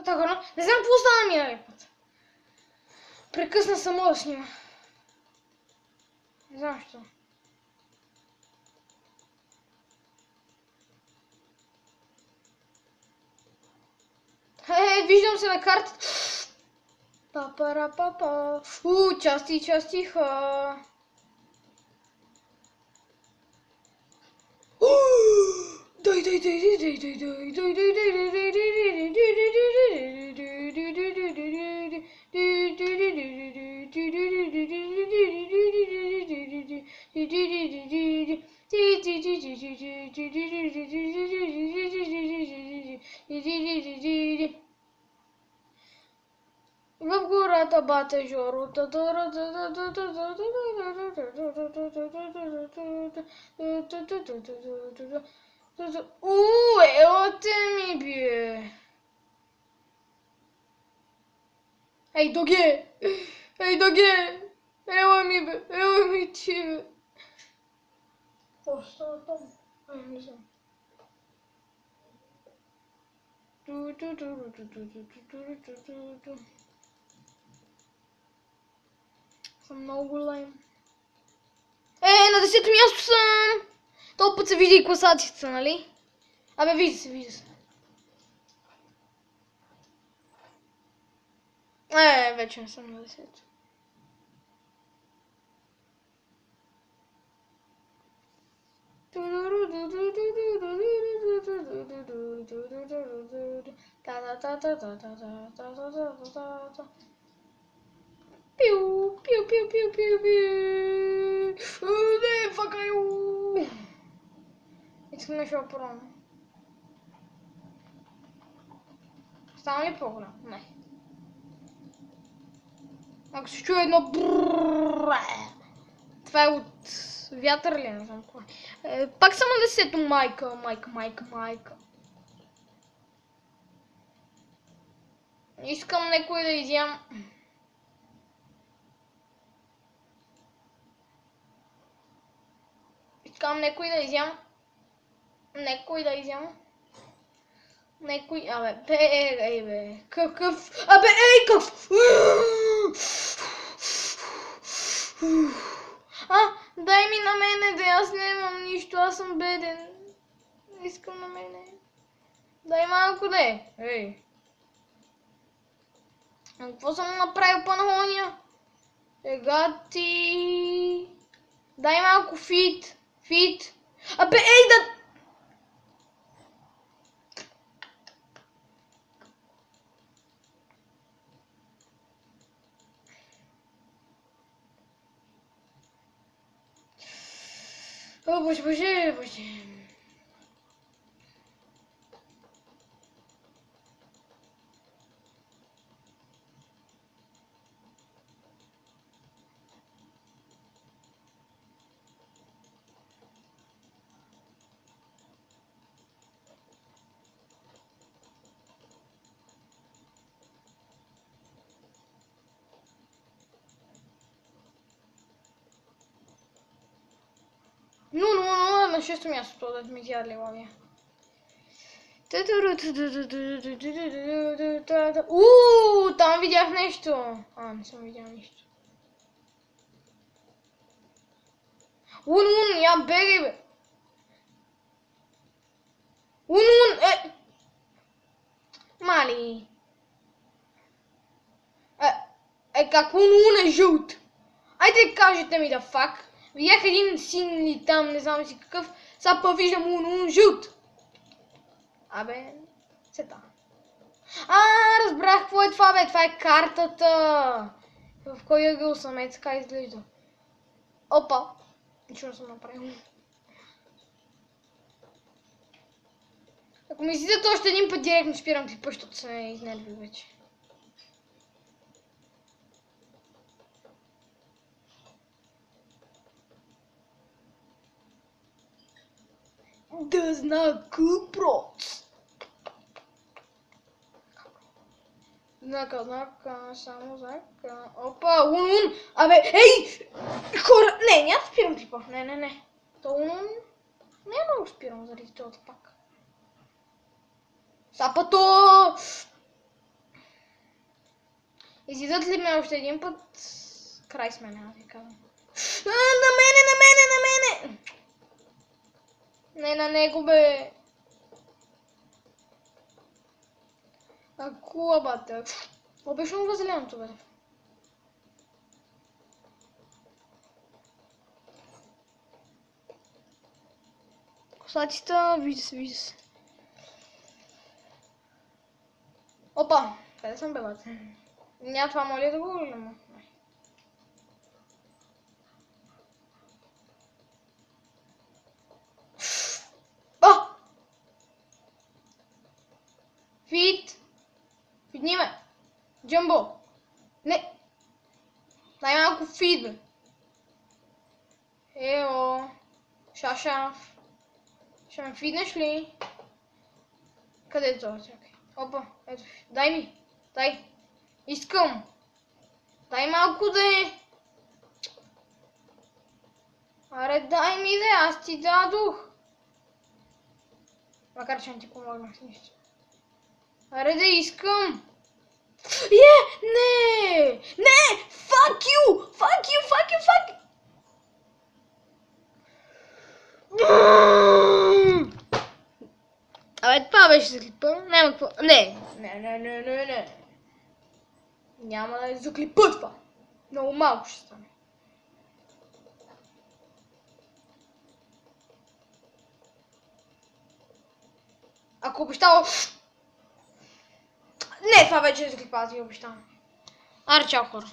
Така, не знам какво стана миналия път. Прекъсна само да снима. Не знам що. Виждам се на картата. Папара-папа. Частиха. Дай. В гората бате Жоро. Елате ми бие. Ей, доге! Ела ми ти, бе. Какво става там? Не знам. Съм много голем. На 10-то място съм! Този път се вижда и класацията, нали? Абе, вижда се. Вече не съм на 10-то. Пиу. Не, факаю. Искам нещо по-рано. Стана ли по-голям? Не. Ако се чуе едно това е от вятър ли? Не знам кога. Пак съм на 10-то, майка. Искам някой да изям. Някой да изям. Абе, бе. Какъв? Абе, какъв? Дай ми на мене, да аз нямам нищо, аз съм беден. Искам на мене. Дай малко, да. Ей. Какво съм направил панахония? Сега ти... Дай малко фит. Абе, да... О, боже. Ну, на 6-то място, да ми тя левавия. Там видях нещо. Не съм видял нищо. Я бегай, бе. Мали. Как е жълт? Айде кажете ми да фак. Видях един син или там, не знам си какъв. Сега па виждам жълт. Абе, сета. Разбрах какво е това, бе. Това е картата. В кой ъгъл съм, така изглежда. Опа. Нищо не съм направил. Ако ми излизат още един път, директно спирам клипа, защото се изнерви вече. Да знак проц. Знака, само знака. Опа, Абе, ей! Хора, няма да спирам клипа. Не. То няма да спирам заради това пак. Сапато! Изидат ли ме още един път? Край с мене, аз ви казвам. На мене! Не на него, бе! Акула, бате. Какво беше му зеленото, бе? Косатиста, вижда се. Опа! Къде съм, бе, бате? Няма това, моля да го видим. Фидни ме! Джамбо! Не! Дай малко фид, бе! Ео! Шашав! Ще ме фиднеш ли? Къде е това? Чакай. Опа, ето. Дай ми! Дай! Искам! Дай малко да е! Аре, дай ми да е! Аз ти дадох! Макар че не ти помогнах с нищо. Аре да искам! Не! Не! Fuck you! Fuck you! Fuck you! Fuck you! Абе, това беше за клипа. Няма какво. Не. Няма да е за клипа това. Много малко ще стане. Ако обещава... Не, това вече е за клипа, аз ви обещавам. Аре, чао, хора.